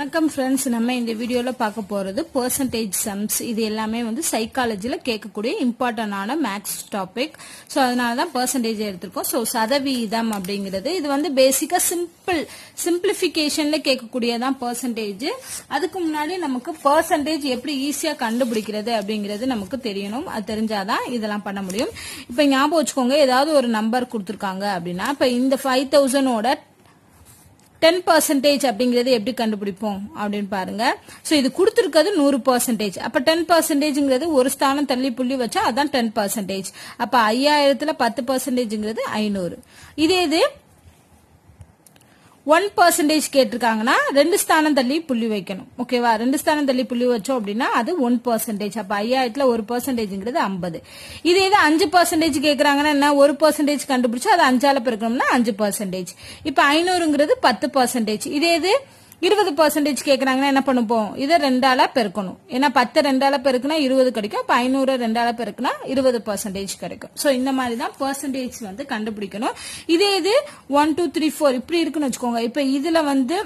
வணக்கம் ஃப்ரெண்ட்ஸ், நம்ம இந்த வீடியோல பார்க்க போறது பெர்சன்டேஜ் சம்ஸ். இது எல்லாமே வந்து சைக்காலஜில கேட்கக்கூடிய இம்பார்ட்டன்டான மேக்ஸ் டாபிக். ஸோ அதனால தான் பெர்சன்டேஜ் எடுத்திருக்கோம். ஸோ சதவீதம் அப்படிங்கிறது இது வந்து பேசிக்கா சிம்பிளிஃபிகேஷன்ல கேட்கக்கூடியதான் பெர்சன்டேஜ். அதுக்கு முன்னாடி நமக்கு பெர்சன்டேஜ் எப்படி ஈஸியா கண்டுபிடிக்கிறது அப்படிங்கிறது நமக்கு தெரியணும். அது தெரிஞ்சாதான் இதெல்லாம் பண்ண முடியும். இப்ப ஞாபகம் வச்சுக்கோங்க, ஏதாவது ஒரு நம்பர் கொடுத்துருக்காங்க அப்படின்னா, இப்ப இந்த 5000 10% அப்படிங்கிறது எப்படி கண்டுபிடிப்போம் அப்படின்னு பாருங்க. சோ இது கொடுத்திருக்கிறது 100%. அப்ப 10%ங்கிறது ஒரு ஸ்தானம் தள்ளி புள்ளி வச்சா அதான் 10%. அப்ப 5000ல 10%ங்கிறது 500. இதே இது 1% கேட்டிருக்காங்கன்னா 2 ஸ்தானம் தள்ளி புள்ளி வைக்கணும். ஓகேவா? 2 ஸ்தானம் தள்ளி புள்ளி வச்சோம் அப்படின்னா அது 1%. அப்ப 5000ல 1%ங்கிறது 50. இதே இது 5% கேக்குறாங்கன்னா என்ன, 1% கண்டுபிடிச்சு அது 5ஆல பெருக்கணும்னா 5%. இப்ப 500ங்கிறது 10%. இதே இது 20% கேக்குறாங்கன்னா என்ன பண்ணுவோம், இதை 2ஆல பெருக்கணும். ஏன்னா 10 2ஆல பெருக்குனா 20 கிடைக்கும். அப்ப 500 2ஆல பெருக்குனா 20% கிடைக்கும். சோ இந்த மாதிரி தான் பெர்சன்டேஜ் வந்து கண்டுபிடிக்கணும். இதே இது 1 2 3 4 இப்படி இருக்குன்னு வச்சுக்கோங்க. இப்ப இதுல வந்து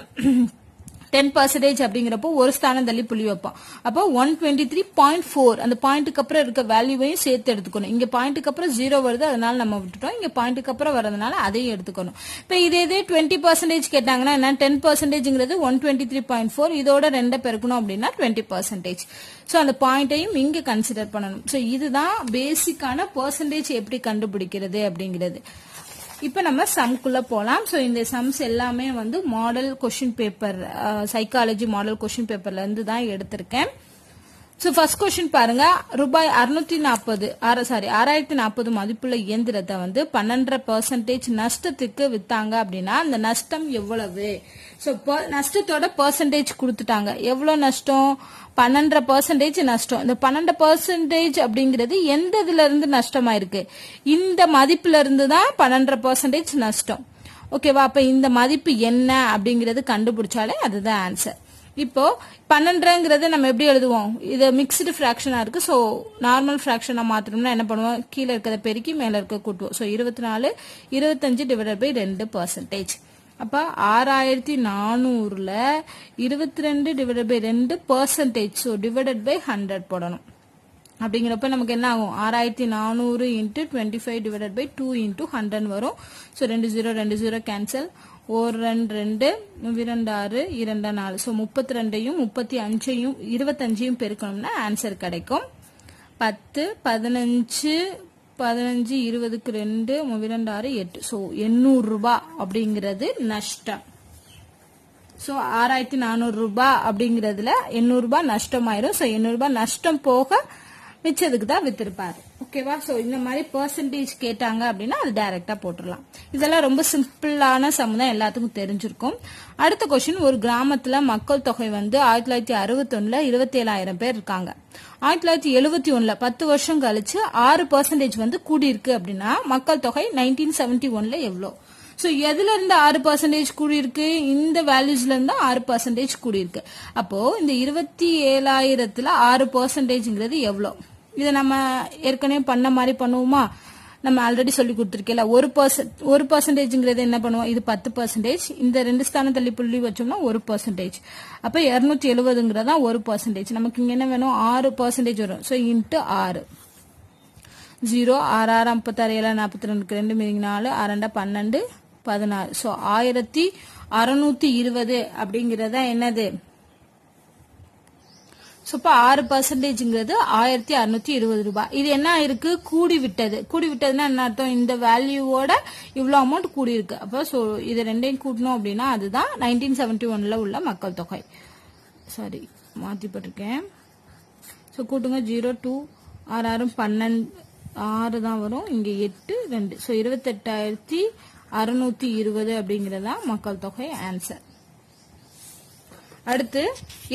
10% அப்படிங்கிறப்போ ஒரு ஸ்தானம் தள்ளி புள்ளி வைப்போம். அப்போ 123.4 அந்த பாயிண்ட்டுக்கு அப்புறம் இருக்க வேல்யூவையும் சேர்த்து எடுத்துக்கணும். இங்க பாயிண்ட்டுக்கு அப்புறம் 0 வருது, அதனால நம்ம விட்டுட்டோம். இங்க பாயிண்ட்டுக்கு அப்புறம் வரதுனால அதையும் எடுத்துக்கணும். இப்ப இதே 20% கேட்டாங்கன்னா என்ன, 10%ங்கிறது 123.4 இதோட 2 பெருக்கணும் அப்படின்னா 20%. சோ அந்த பாயிண்டையும் இங்க கன்சிடர் பண்ணணும். சோ இதுதான் பேசிக்கான பெர்சன்டேஜ் எப்படி கண்டுபிடிக்கிறது அப்படிங்கிறது. இப்ப நம்ம சம்குள்ள போலாம். சோ இந்த சம்ஸ் எல்லாமே வந்து model question paper, psychology model question பேப்பர்ல இருந்து தான் எடுத்திருக்கேன். சோ ஃபர்ஸ்ட் கொஸ்டின் பாருங்க. ரூபாய் 6040 மதிப்புள்ள இயந்திரத்தை வந்து 12% நஷ்டத்துக்கு வித்தாங்க அப்படின்னா அந்த நஷ்டம் எவ்வளவு? சோ நஷ்டத்தோட பெர்சன்டேஜ் கொடுத்துட்டாங்க. எவ்வளவு நஷ்டம்? 12% நஷ்டம். இந்த 12% அப்படிங்கிறது எந்த இதுல இருந்து நஷ்டமாயிருக்கு? இந்த மதிப்புல இருந்து தான் 12% நஷ்டம். ஓகேவா? அப்ப இந்த மதிப்பு என்ன அப்படிங்கறது கண்டுபிடிச்சாலே அதுதான் ஆன்சர். இப்போ 12ங்கிறது நம்ம எப்படி எழுதுவோம்? இது மிக்ஸ்டு ஃபிராக்ஷனா இருக்கு. சோ நார்மல் ஃபிராக்ஷனா மாத்தணும்னா என்ன பண்ணுவோம்? கீழே இருக்கிறத பெருக்கி மேல இருக்க கூட்டுவோம். So 24 25 divided by 2%. அப்ப 6400ல 22 divided by 2%. So divided by 100 போடணும். அப்படிங்கிறப்ப நமக்கு என்ன ஆகும்? 6400 இன்ட்டு 25 டிவைடட் பை 2 இன்ட்டு 100 வரும். So 2 0 cancel. 1 2 2 6 2 4. சோ 32யும் 35யும் 25யும் பெருக்கணும்னா ஆன்சர் கிடைக்கும். 10 15 20க்கு 2 2 6 8. சோ 800 ரூபாய் அப்படிங்கிறது நஷ்டம். சோ 6400 ரூபாய் அப்படிங்கறதுல 800 ரூபாய் நஷ்டம் ஆயிரும். சோ 800 ரூபாய் நஷ்டம் போக மிச்சதுக்கு தான் வித்திருப்பாரு. ஓகேவா? சோ இந்த மாதிரி பெர்சன்டேஜ் கேட்டாங்க அப்படின்னா அது டைரக்டா போட்டுடலாம். இதெல்லாம் ரொம்ப சிம்பிளான சம் தான், எல்லாத்துக்கும் தெரிஞ்சிருக்கும். அடுத்த கொஸ்டின், ஒரு கிராமத்துல மக்கள் தொகை வந்து 1961ல 27,000 பேர் இருக்காங்க. 1971ல 10 வருஷம் கழிச்சு 6% வந்து கூடியிருக்கு அப்படின்னா மக்கள் தொகை 1971ல எவ்வளவு? சோ எதுல இருந்து 6% கூடியிருக்கு? இந்த வேல்யூஸ்ல இருந்து 6% கூடியிருக்கு. அப்போ இந்த 27,000ல 6%ங்கிறது எவ்வளவு? இதை நம்ம ஏற்கனவே பண்ண மாதிரி பண்ணுவோமா? நம்ம ஆல்ரெடி சொல்லி கொடுத்துருக்கேன். 1%ங்கிறது என்ன பண்ணுவோம்? இது 10%. இந்த 2 ஸ்தானம் தள்ளி புள்ளி வச்சோம்னா 1%. அப்ப 270ங்கிறதா 1%. நமக்கு இங்க என்ன வேணும்? 6% வரும். So into 6 0 6 6 56 7 42 2 மீதிங்க 4 6 12 16. சோ 1620 அப்படிங்கறதா என்னது? சோ இப்ப 6%ங்கிறது 1620 ரூபாய். இது என்ன இருக்கு? கூடி விட்டது. கூடி விட்டதுன்னா என்ன அர்த்தம்? இந்த வேல்யூவோட இவ்வளவு அமௌண்ட் கூடி இருக்கு. அப்ப சோ இது ரெண்டையும் கூட்டணும் அப்படின்னா அதுதான் 1971ல உள்ள மக்கள் தொகை. சாரி, மாத்தி போட்டிருக்கேன். சோ கூட்டுங்க. 0 2 6 6 12 6 தான் வரும். இங்க 8 2. சோ 28,620 அப்படிங்கறதா மக்கள் தொகை ஆன்சர். அடுத்து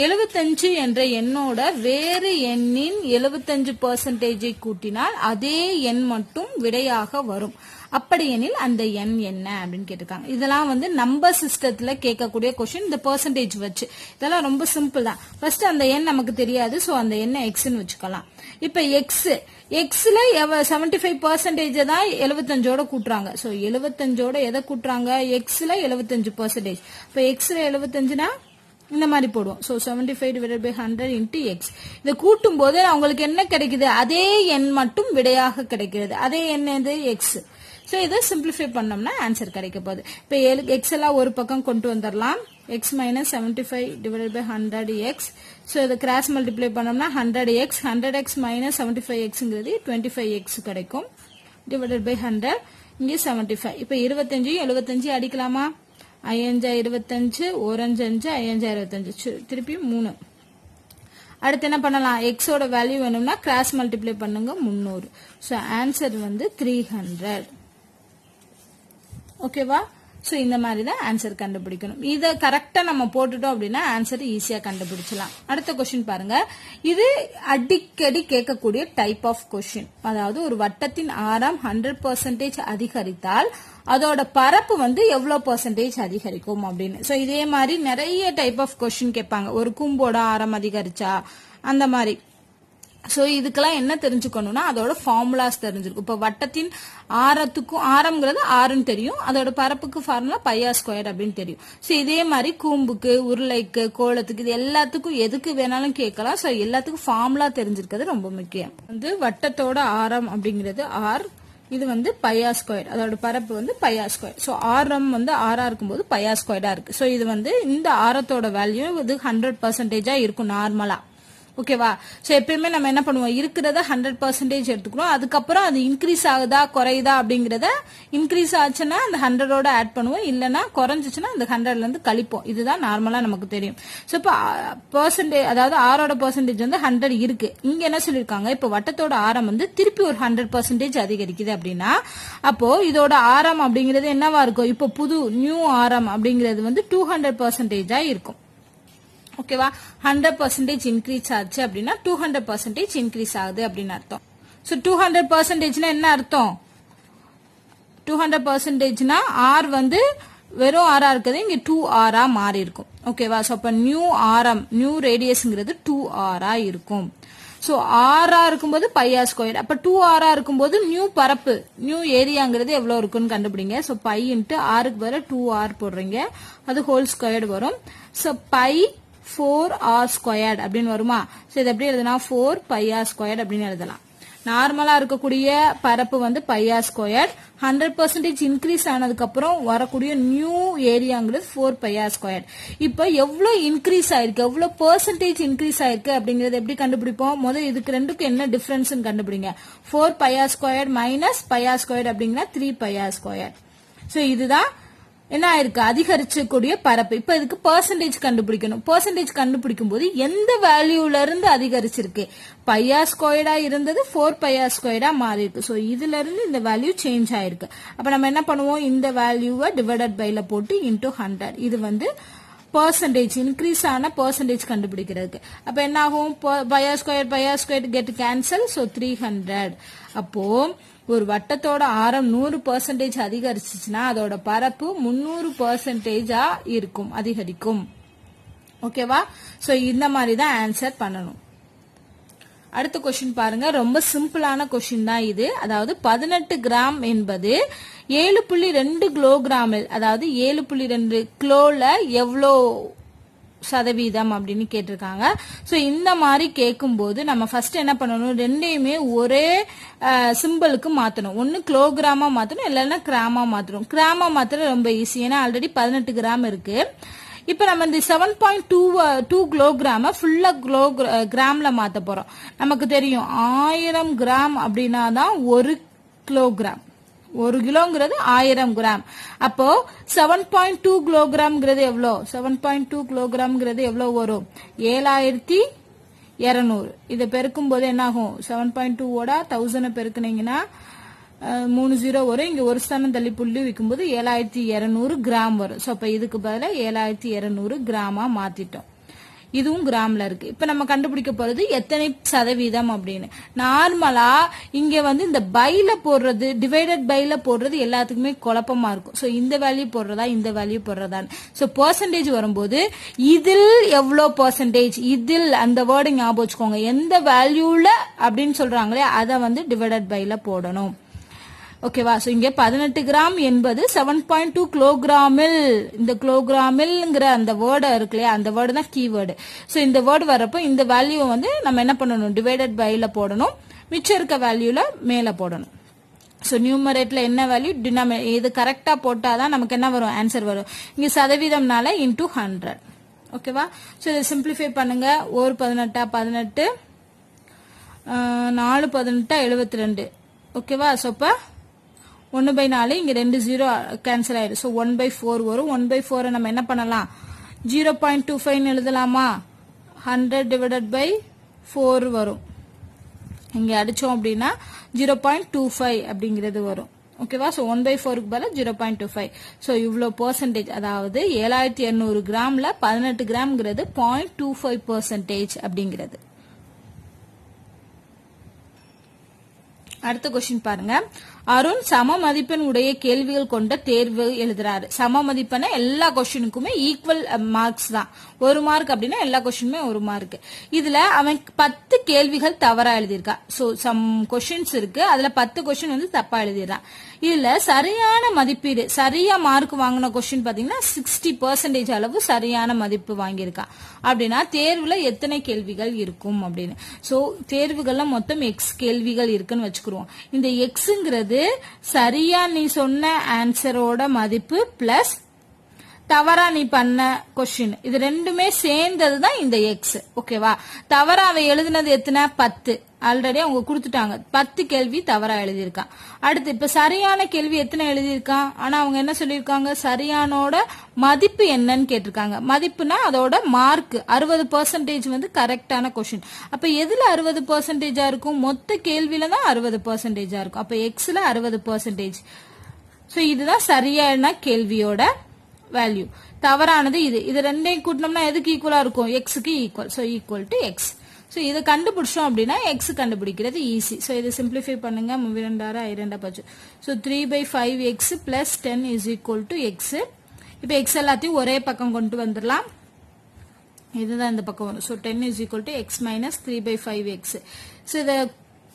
75 என்ற எண்ணோட வேறு எண்ணின் 75% கூட்டினால் அதே எண் மட்டும் விடையாக வரும். அப்படி எனில் அந்த எண் என்ன அப்படின்னு கேட்டிருக்காங்க. இதெல்லாம் வந்து நம்பர் சிஸ்டத்துல கேட்கக்கூடிய கொஸ்டின். இந்த பெர்சன்டேஜ் வச்சு இதெல்லாம் ரொம்ப சிம்பிள் தான். ஃபர்ஸ்ட் அந்த எண் நமக்கு தெரியாது. சோ அந்த எண்ணை எக்ஸ்ன்னு வச்சுக்கலாம். இப்ப எக்ஸ்ல 75% தான் 75ஓட கூட்டுறாங்க. சோ 75ஓட எதை கூட்டுறாங்க? எக்ஸ்ல 75%. இப்ப எக்ஸ்ல 75னா இந்த மாதிரி போடுவோம். So 75 divided by 100 into x. இதை கூட்டும் போது அவங்களுக்கு என்ன கிடைக்குது, அதே எண் மட்டும் விடையாக கிடைக்கிறது. அதே எண் எது, எக்ஸ். ஸோ இதை சிம்பிளிஃபை பண்ணோம்னா ஆன்சர் கிடைக்க போகுது. இப்போ எக்ஸ் எல்லாம் ஒரு பக்கம் கொண்டு வந்துடலாம். X minus 75 divided by 100 x. So இதை கிராஸ் மல்டிப்ளை பண்ணோம்னா 100 எக்ஸ். 100 எக்ஸ் மைனஸ் 75 எக்ஸுங்கிறது 25 எக்ஸ் கிடைக்கும். டிவைடட் பை 100 இங்கே 75. இப்போ 25 75 அடிக்கலாமா? 5 25 1 5 5 25 திருப்பி 3. அடுத்து என்ன பண்ணலாம், எக்ஸோட வேல்யூ வேணும்னா கிராஸ் மல்டிப்ளை பண்ணுங்க 300. ஸோ ஆன்சர் வந்து 300. ஓகேவா? ஸோ இந்த மாதிரி தான் ஆன்சர் கண்டுபிடிக்கணும். இதை கரெக்டா நம்ம போட்டுட்டோம் அப்படின்னா ஆன்சர் ஈஸியா கண்டுபிடிச்சலாம். அடுத்த கொஸ்டின் பாருங்க. இது அடிக்கடி கேட்கக்கூடிய டைப் ஆஃப் கொஸ்டின். அதாவது ஒரு வட்டத்தின் ஆரம் 100% அதிகரித்தால் அதோட பரப்பு வந்து எவ்வளவு பெர்சன்டேஜ் அதிகரிக்கும் அப்படின்னு. ஸோ இதே மாதிரி நிறைய டைப் ஆஃப் கொஸ்டின் கேட்பாங்க. ஒரு கூம்போட ஆரம் அதிகரிச்சா அந்த மாதிரி. ஸோ இதுக்கெல்லாம் என்ன தெரிஞ்சுக்கணும்னா அதோட ஃபார்முலாஸ் தெரிஞ்சிருக்கும். இப்போ வட்டத்தின் ஆரத்துக்கும், ஆரம்ங்கிறது ஆறுன்னு தெரியும், அதோட பரப்புக்கு ஃபார்முலா πr² அப்படின்னு தெரியும். ஸோ இதே மாதிரி கூம்புக்கு, உருளைக்கு, கோலத்துக்கு, இது எல்லாத்துக்கும் எதுக்கு வேணாலும் கேட்கலாம். ஸோ எல்லாத்துக்கும் ஃபார்முலா தெரிஞ்சிருக்கிறது ரொம்ப முக்கியம். வந்து வட்டத்தோட ஆரம் அப்படிங்கிறது ஆர், இது வந்து πr², அதோட பரப்பு வந்து πr². ஸோ ஆரம் வந்து ஆரா இருக்கும்போது πr² இருக்கு. ஸோ இது வந்து இந்த ஆரத்தோட வேல்யூ இது 100% இருக்கும் நார்மலா. ஓகேவா? சோ எப்பயுமே நம்ம என்ன பண்ணுவோம், இருக்கிறத 100% எடுத்துக்கணும். அதுக்கப்புறம் அது இன்க்ரீஸ் ஆகுதா குறையுதா அப்படிங்கறத, இன்க்ரீஸ் ஆச்சுன்னா அந்த 100ஓட ஆட் பண்ணுவோம், இல்லைன்னா குறைஞ்சிச்சுன்னா அந்த 100ல இருந்து கழிப்போம். இதுதான் நார்மலா நமக்கு தெரியும். சோ இப்போ பெர்சன்டேஜ், அதாவது ஆரோட பெர்சன்டேஜ் வந்து 100 இருக்கு. இங்க என்ன சொல்லிருக்காங்க, இப்போ வட்டத்தோட ஆரம் வந்து திருப்பி ஒரு 100% அதிகரிக்குது அப்படின்னா அப்போ இதோட ஆரம் அப்படிங்கிறது என்னவா இருக்கும், இப்போ புது நியூ ஆரம் அப்படிங்கிறது வந்து 200% இருக்கும். ஓகேவா? 100% இன்க்ரீஸ் ஆச்சு அப்படின்னா 200% இன்க்ரீஸ் ஆகுது அப்படின்னு அர்த்தம். சோ 200% என்ன அர்த்தம், 200% ஆர் வந்து வெறும் ஆரா இருக்குது, இங்க 2r மாறி இருக்கும். ஓகேவா? சோ அப்ப நியூ ஆரம், நியூ ரேடியஸ்ங்கிறது 2r இருக்கும். சோ ஆரா இருக்கும்போது πr². அப்ப 2r இருக்கும்போது நியூ பரப்பு, நியூ ஏரியாங்கிறது எவ்வளவு இருக்குன்னு கண்டுபிடிங்க. சோ π இன்ட்டு ஆருக்கு பதிலா 2r போடுறீங்க, அது ஹோல் ஸ்கொயர்டு வரும். சோ π 4r² அப்படின்னு வருமா? சோ இது எப்படி எழுதலாம், 4πr² அப்படின்னு எழுதலாம். நார்மலா இருக்கக்கூடிய பரப்பு வந்து πr². 100% இன்க்ரீஸ் ஆனதுக்கு அப்புறம் வரக்கூடிய நியூ ஏரியாங்கிறது 4πr². இப்ப எவ்வளவு இன்க்ரீஸ் ஆயிருக்கு, எவ்வளவு பெர்சன்டேஜ் இன்க்ரீஸ் ஆயிருக்கு அப்படிங்கறது எப்படி கண்டுபிடிப்போம், முதல்ல இதுக்கு ரெண்டுக்கும் என்ன டிஃபரன்ஸ் கண்டுபிடிங்க. 4πr² minus πr² அப்படிங்கன்னா 3πr². So இதுதான் என்ன ஆயிருக்கு, அதிகரிச்சக்கூடிய பரப்பு. இப்ப இதுக்கு பெர்சன்டேஜ் கண்டுபிடிக்கணும். பெர்சன்டேஜ் கண்டுபிடிக்கும் போது எந்த வேல்யூல இருந்து அதிகரிச்சிருக்கு, πr² இருந்தது 4πr² மாறி இருக்கு. சோ இதுல இருந்து இந்த வேல்யூ சேஞ்ச் ஆயிருக்கு. அப்ப நம்ம என்ன பண்ணுவோம், இந்த வேல்யூவை டிவைடட் பைல போட்டு இன்டூ 100. இது வந்து பெர்சன்டேஜ், இன்க்ரீஸ் ஆன பெர்சன்டேஜ் கண்டுபிடிக்கிறதுக்கு. அப்ப என்ன ஆகும், πr² கெட் கேன்சல். சோ 300. அப்போ ஒரு வட்டத்தோட ஆரம் 100% அதிகரிச்சுச்சுன்னா அதோட பரப்பு 300% இருக்கும், அதிகரிக்கும். ஓகேவா? சோ இந்த மாதிரி தான் ஆன்சர் பண்ணணும். அடுத்த கொஸ்டின் பாருங்க, ரொம்ப சிம்பிளான கொஸ்டின் தான் இது. அதாவது 18 கிராம் என்பது 7.2 கிலோகிராமில், அதாவது 7.2 கிலோல எவ்வளோ சதவீதம் அப்படின்னு கேட்டிருக்காங்க. சோ இந்த மாதிரி கேட்கும் போது நம்ம ஃபர்ஸ்ட் என்ன பண்ணணும், ரெண்டையுமே ஒரே சிம்பிளுக்கு மாத்தணும். ஒன்னு கிலோகிராமா மாத்தணும், இல்லைன்னா கிராமா மாத்தணும். கிராமா மாத்திர ரொம்ப ஈஸி, ஏன்னா ஆல்ரெடி 18 கிராம் இருக்கு. இப்ப நம்ம இந்த 7.2 கிலோகிராம ஃபுல்லா கிராம்ல மாத்த போறோம். நமக்கு தெரியும் 1000 கிராம் அப்படின்னா தான் 1 கிலோகிராம். 1 கிலோங்கிறது 1000 கிராம். அப்போ 7.2 கிலோகிராம்ங்கிறது எவ்வளோ, 7.2 கிலோகிராம்ங்கிறது எவ்வளவு வரும், 7200. இதை பெருக்கும் போது என்ன ஆகும், 7.2ஓட 1000 பெருக்குனீங்கன்னா 30 வரும். இங்க ஒரு ஸ்தானம் தள்ளி புள்ளி வைக்கும் போது 7200 கிராம் வரும். சோ அப்ப இதுக்கு பதிலா 7200 கிராமா மாத்திட்டோம். இதுவும் கிராம்ல இருக்கு. இப்ப நம்ம கண்டுபிடிக்க போறது எத்தனை சதவீதம் அப்படின்னு. நார்மலா இங்க வந்து இந்த பைல போடுறது, டிவைடட் பைல போடுறது எல்லாத்துக்குமே குழப்பமா இருக்கும். சோ இந்த வேல்யூ போடுறதா இந்த வேல்யூ போடுறதான்னு. சோ பெர்சன்டேஜ் வரும்போது இதில் எவ்வளவு பெர்சன்டேஜ், இதில் அந்த வேர்டு ஞாபகம் வச்சுக்கோங்க. எந்த வேல்யூல அப்படின்னு சொல்றாங்களே அதை வந்து டிவைடட் பைல போடணும். ஓகேவா? சோ இங்க 18 கிராம் என்பது 7.2 கிலோகிராமில், இந்த கிலோகிராமில்ங்கிற அந்த வேர்டு இருக்கு இல்லையா, அந்த வேர்டு தான் கீவேர்டு. சோ இந்த வேர்டு வரப்போ இந்த வேல்யூ வந்து நம்ம என்ன பண்ணணும், டிவைடட் பைல போடணும், மிச்சம் இருக்க வேல்யூல மேல போடணும். ஸோ நியூமரேட்ல என்ன வேல்யூ, டினாமினேட் இது கரெக்டா போட்டாதான் நமக்கு என்ன வரும், ஆன்சர் வரும். இங்க சதவீதம்னால இன்டூ 100. ஓகேவா? ஸோ இதை சிம்பிளிஃபை பண்ணுங்க. 1 18 18, 4 18 72. ஓகேவா? ஸோ இப்போ 1/4, இங்க 2 0 கேன்சல் ஆயிடும். ஸோ 1/4 வரும். 1/4 நம்ம என்ன பண்ணலாம், 0.25 எழுதலாமா, 100 டிவைடட் பை 4 வரும். இங்க அடிச்சோம் அப்படின்னா 0.25 அப்படிங்கிறது வரும். ஓகேவா? சோ 1/4க்கு பதிலா 0.25. சோ இவ்ளோ பெர்சன்டேஜ், அதாவது 7200 கிராம்ல 18 கிராம்ங்கிறது 0.25% அப்படிங்கிறது. அடுத்த கொஸ்டின் பாருங்க. அருண் சம மதிப்பெண் உடைய கேள்விகள் கொண்ட தேர்வு எழுதுறாரு. சம மதிப்பெண்ண எல்லா கொஸ்டினுக்குமே ஈக்குவல் மார்க்ஸ் தான். 1 மார்க் அப்படின்னா எல்லா கொஸ்டினுமே 1 மார்க். இதுல அவன் 10 கேள்விகள் தவறா எழுதியிருக்கான். சோ சம் கொஸ்டின்ஸ் இருக்கு, அதுல 10 கொஸ்டின் வந்து தப்பா எழுதிடுறான். இதுல சரியான மதிப்பீடு, சரியா மார்க் வாங்கின கொஸ்டின் பாத்தீங்கன்னா 60% அளவு சரியான மதிப்பு வாங்கியிருக்கான். அப்படின்னா தேர்வுல எத்தனை கேள்விகள் இருக்கும் அப்படின்னு. சோ தேர்வுகள்ல மொத்தம் X கேள்விகள் இருக்குன்னு வச்சுக்கிறோம். இந்த Xங்கிறது சரியா நீ சொன்ன ஆன்சரோட மதிப்பு பிளஸ் தவறா நீ பண்ண கொஸ்டின், இது ரெண்டுமே சேர்ந்ததுதான் இந்த எக்ஸ். ஓகேவா? தவறா அவ எழுதினது எத்தனை, 10. ஆல்ரெடி அவங்க கொடுத்துட்டாங்க, 10 கேள்வி தவறா எழுதியிருக்கான். அடுத்து இப்ப சரியான கேள்வி எத்தனை எழுதியிருக்கான், ஆனா அவங்க என்ன சொல்லியிருக்காங்க, சரியானோட மதிப்பு என்னன்னு கேட்டிருக்காங்க. மதிப்புனா அதோட மார்க் 60% வந்து கரெக்டான கொஸ்டின். அப்ப எதுல 60% இருக்கும், மொத்த கேள்வியில தான் 60% இருக்கும். அப்ப எக்ஸ்ல 60%. சோ இதுதான் சரியான கேள்வியோட வேல்யூ. தவறானது இது. இது ரெண்டையும் கூட்டினோம்னா எதுக்கு ஈக்குவலா இருக்கும், எக்ஸுக்கு equal. So equal to X. So இதை கண்டுபிடிச்சோம் அப்படின்னா எக்ஸ் கண்டுபிடிக்கிறது ஈஸி. சோ இதை சிம்பிளிஃபை பண்ணுங்க. 32 பச்சு. So 3/5x plus 10 is equal to x. இப்ப எக்ஸ் எல்லாத்தையும் ஒரே பக்கம் கொண்டு வந்துடலாம். இதுதான் இந்த பக்கம் வரும். So 10 is equal to x minus 3/5x. So இதை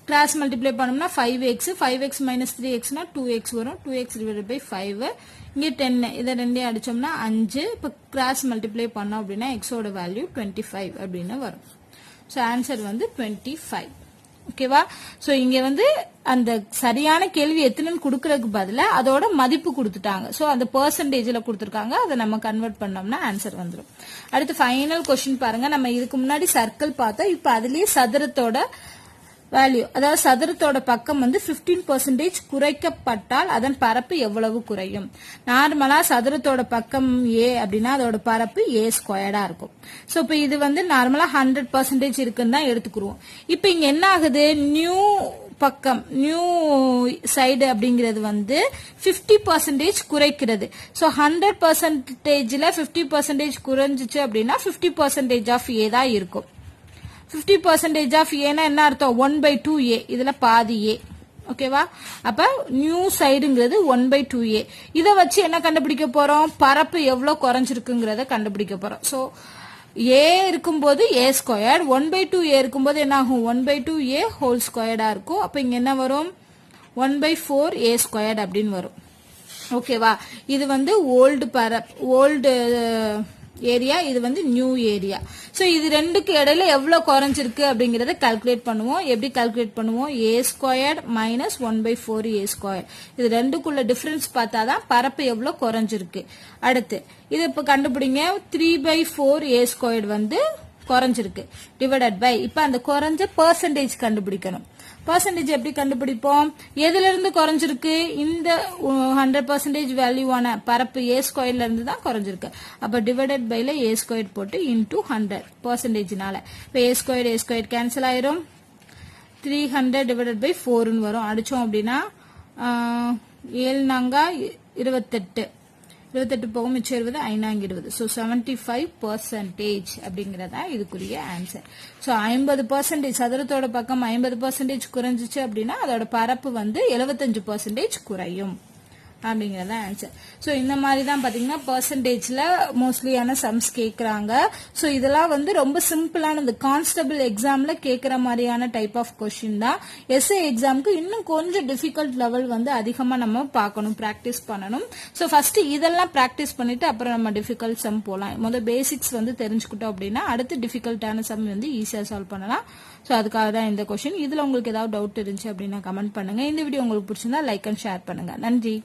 கிராஸ் மல்டிப்ளை பண்ணோம்னா 5x, 5x மைனஸ் 3x னா 2x வரும். 2x divided by 5. இங்க 10, இதை ரெண்டையும் அடிச்சோம்னா 5. இப்ப கிராஸ் மல்டிப்ளை பண்ணோம் அப்படின்னா எக்ஸோட வேல்யூ 25 அப்படின்னு வரும். சோ ஆன்சர் வந்து 25. ஓகேவா? சோ இங்க வந்து அந்த சரியான கேள்வி எத்தனைன்னு கொடுக்கறதுக்கு பதிலா அதோட மதிப்பு கொடுத்துட்டாங்க. சோ அந்த பெர்சன்டேஜ்ல கொடுத்துருக்காங்க, அதை நம்ம கன்வெர்ட் பண்ணோம்னா ஆன்சர் வந்துடும். அடுத்து ஃபைனல் கொஸ்டின் பாருங்க. நம்ம இதுக்கு முன்னாடி சர்க்கிள் பார்த்தோம், இப்ப அதுலயே சதுரத்தோட வேல்யூ, அதாவது சதுரத்தோட பக்கம் வந்து 15% குறைக்கப்பட்டால் அதன் பரப்பு எவ்வளவு குறையும். நார்மலா சதுரத்தோட பக்கம் A அப்படின்னா அதோட பரப்பு A² இருக்கும். சோ இப்ப இது வந்து நார்மலா 100% இருக்குன்னு தான் எடுத்துக்குருவோம். இப்ப இங்க என்ன ஆகுது, நியூ பக்கம், நியூ சைடு அப்படிங்கிறது வந்து 50% குறைக்கிறது. சோ 100%ல 50% குறைஞ்சிச்சு அப்படின்னா 50% ஆஃப் A தான் இருக்கும். 50% ஆஃப் ஏனா என்ன அர்த்தம், 1/2A, இதுல பாதி A. ஓகேவா? அப்ப நியூ சைடுங்கிறது 1/2A. இதை வச்சு என்ன கண்டுபிடிக்க போறோம், பரப்பு எவ்வளவு குறைஞ்சிருக்குங்கிறத கண்டுபிடிக்க போறோம். சோ A இருக்கும்போது A², 1/2A இருக்கும்போது என்ன ஆகும், 1/2A ஹோல் ஸ்கொயர்டா இருக்கும். அப்ப இங்க என்ன வரும், 1/4A² அப்படின்னு வரும். ஓகேவா? இது வந்து ஓல்டு ஏரியா, இது வந்து நியூ ஏரியா. சோ இது ரெண்டுக்கு இடையில எவ்வளவு குறைஞ்சிருக்கு அப்படிங்கறத கால்குலேட் பண்ணுவோம். எப்படி கால்குலேட் பண்ணுவோம், A² மைனஸ் 1/4A². இது ரெண்டுக்குள்ள டிஃபரன்ஸ் பார்த்தாதான் பரப்பு எவ்வளவு குறைஞ்சிருக்கு. அடுத்து இது இப்ப கண்டுபிடிங்க. 3/4A² வந்து குறைஞ்சிருக்கு டிவைடட் பை, இப்ப அந்த குறைஞ்ச பெர்சன்டேஜ் கண்டுபிடிக்கணும். பெர்சன்டேஜ் எப்படி கண்டுபிடிப்போம், எதுல இருந்து குறைஞ்சிருக்கு, இந்த 100% வேல்யூவான பரப்பு A² இருந்து தான் குறைஞ்சிருக்கு. அப்ப டிவைடட் பைல A² போட்டு இன்டூ 100%னால இப்ப A² கேன்சல் ஆயிரும். 300 டிவைடட் பை 4 வரும். அடிச்சோம் அப்படின்னா 7 நாங்க 28, 28 போகும், மிச்சம் 20, 5 20. சோ 75% அப்படிங்கறதா இதுக்குரிய ஆன்சர். சோ 50% சதுரத்தோட பக்கம் 50% குறைஞ்சிச்சு அப்படின்னா அதோட பரப்பு வந்து 75% குறையும். அப்படிங்கறத ஆன்சர். ஸோ இந்த மாதிரி தான் பாத்தீங்கன்னா பெர்சன்டேஜ்ல மோஸ்ட்லியான சம்ஸ் கேட்கறாங்க. ஸோ இதெல்லாம் வந்து ரொம்ப சிம்பிளானது, கான்ஸ்டபிள் எக்ஸாம்ல கேட்கற மாதிரியான டைப் ஆஃப் கொஸ்டின் தான். எஸ்ஏ எக்ஸாமுக்கு இன்னும் கொஞ்சம் டிஃபிகல்ட் லெவல் வந்து அதிகமா நம்ம பார்க்கணும், பிராக்டிஸ் பண்ணணும். ஸோ ஃபர்ஸ்ட் இதெல்லாம் பிராக்டிஸ் பண்ணிட்டு அப்புறம் நம்ம டிஃபிகல்ட் சம் போகலாம். முதல் பேசிக்ஸ் வந்து தெரிஞ்சுக்கிட்டோம் அப்படின்னா அடுத்து டிஃபிகல்ட்டான சம் வந்து ஈஸியா சால்வ் பண்ணலாம். ஸோ அதுக்காக தான் இந்த கொஸ்டின். இதுல உங்களுக்கு ஏதாவது டவுட் இருந்துச்சு அப்படின்னா கமெண்ட் பண்ணுங்க. இந்த வீடியோ உங்களுக்கு பிடிச்சிருந்தா லைக் அண்ட் ஷேர் பண்ணுங்க. நன்றி.